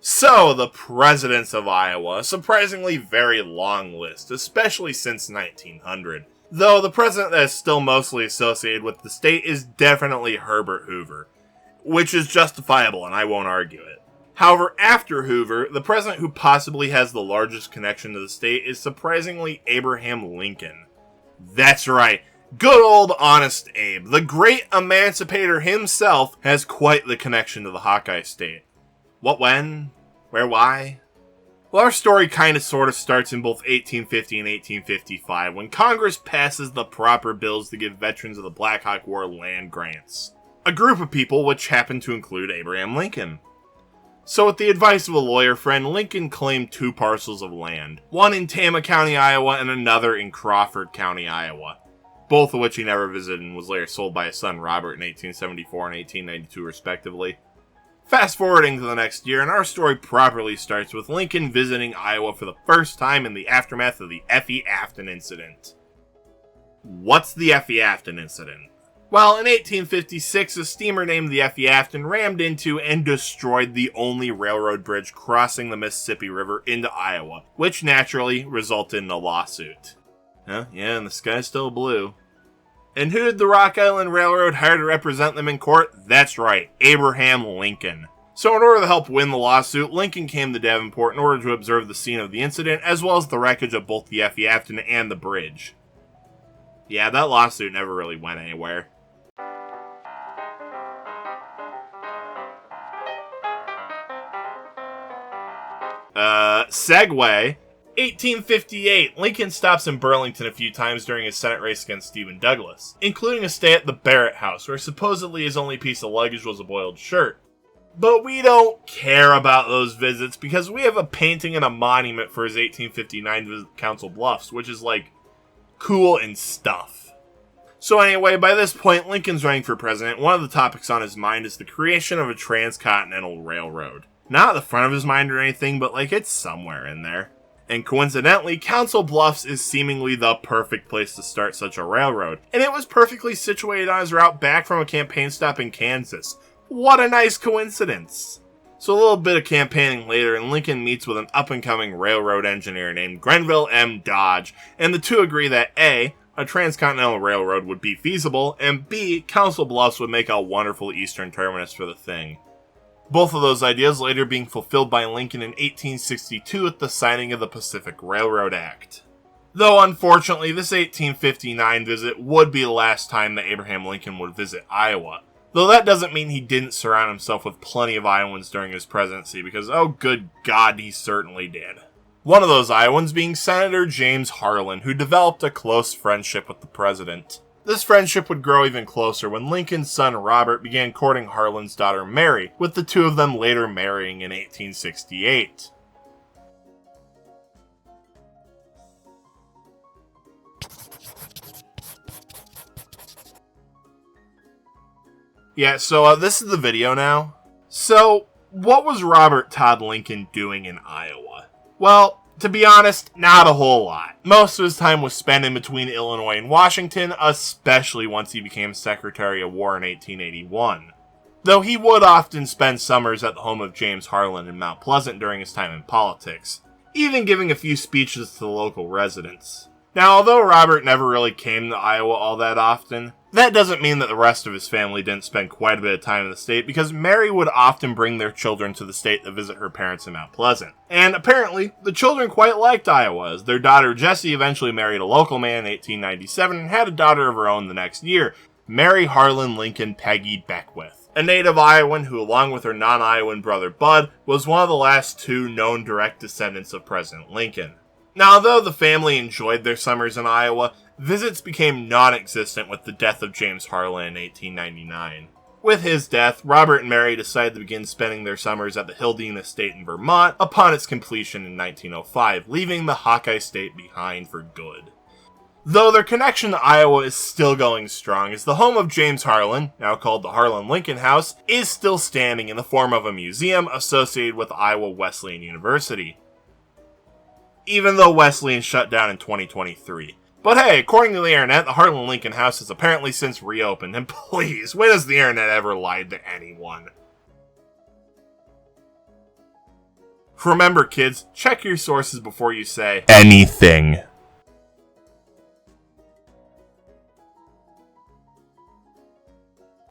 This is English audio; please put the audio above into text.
So, the presidents of Iowa, a surprisingly very long list, especially since 1900. Though the president that is still mostly associated with the state is definitely Herbert Hoover, which is justifiable and I won't argue it. However, after Hoover, the president who possibly has the largest connection to the state is surprisingly Abraham Lincoln. That's right, good old honest Abe, the great emancipator himself, has quite the connection to the Hawkeye state. What, when, where, why? Well, our story kind of sort of starts in both 1850 and 1855, when Congress passes the proper bills to give veterans of the Black Hawk War land grants. A group of people which happened to include Abraham Lincoln. So with the advice of a lawyer friend, Lincoln claimed 2 parcels of land, one in Tama County, Iowa, and another in Crawford County, Iowa, both of which he never visited and was later sold by his son Robert in 1874 and 1892 respectively. Fast forwarding to the next year, and our story properly starts with Lincoln visiting Iowa for the first time in the aftermath of the Effie Afton incident. What's the Effie Afton incident? Well, in 1856, a steamer named the Effie Afton rammed into and destroyed the only railroad bridge crossing the Mississippi River into Iowa, which naturally resulted in a lawsuit. Yeah, and the sky's still blue. And who did the Rock Island Railroad hire to represent them in court? That's right, Abraham Lincoln. So in order to help win the lawsuit, Lincoln came to Davenport in order to observe the scene of the incident, as well as the wreckage of both the Effie Afton and the bridge. Yeah, that lawsuit never really went anywhere. Segue. 1858, Lincoln stops in Burlington a few times during his Senate race against Stephen Douglas, including a stay at the Barrett House, where supposedly his only piece of luggage was a boiled shirt. But we don't care about those visits because we have a painting and a monument for his 1859 visit to Council Bluffs, which is like cool and stuff. So anyway, by this point, Lincoln's running for president. One of the topics on his mind is the creation of a transcontinental railroad. Not at the front of his mind or anything, but like it's somewhere in there. And coincidentally, Council Bluffs is seemingly the perfect place to start such a railroad, and it was perfectly situated on his route back from a campaign stop in Kansas. What a nice coincidence! So a little bit of campaigning later, and Lincoln meets with an up-and-coming railroad engineer named Grenville M. Dodge, and the two agree that A, a transcontinental railroad would be feasible, and B, Council Bluffs would make a wonderful eastern terminus for the thing. Both of those ideas later being fulfilled by Lincoln in 1862 at the signing of the Pacific Railroad Act. Though unfortunately, this 1859 visit would be the last time that Abraham Lincoln would visit Iowa. Though that doesn't mean he didn't surround himself with plenty of Iowans during his presidency, because oh good God, he certainly did. One of those Iowans being Senator James Harlan, who developed a close friendship with the president. This friendship would grow even closer when Lincoln's son Robert began courting Harlan's daughter Mary, with the two of them later marrying in 1868. Yeah, so this is the video now. So, what was Robert Todd Lincoln doing in Iowa? Well, to be honest, not a whole lot. Most of his time was spent in between Illinois and Washington, especially once he became Secretary of War in 1881. Though he would often spend summers at the home of James Harlan in Mount Pleasant during his time in politics, even giving a few speeches to the local residents. Now, although Robert never really came to Iowa all that often, that doesn't mean that the rest of his family didn't spend quite a bit of time in the state, because Mary would often bring their children to the state to visit her parents in Mount Pleasant. And apparently, the children quite liked Iowa, as their daughter Jessie eventually married a local man in 1897 and had a daughter of her own the next year, Mary Harlan Lincoln Peggy Beckwith, a native Iowan who, along with her non-Iowan brother Bud, was one of the last two known direct descendants of President Lincoln. Now, although the family enjoyed their summers in Iowa, visits became non-existent with the death of James Harlan in 1899. With his death, Robert and Mary decided to begin spending their summers at the Hildene Estate in Vermont upon its completion in 1905, leaving the Hawkeye State behind for good. Though their connection to Iowa is still going strong, as the home of James Harlan, now called the Harlan Lincoln House, is still standing in the form of a museum associated with Iowa Wesleyan University. Even though Wesleyan shut down in 2023. But hey, according to the internet, the Harlan Lincoln House has apparently since reopened, and please, when has the internet ever lied to anyone? Remember, kids, check your sources before you say anything.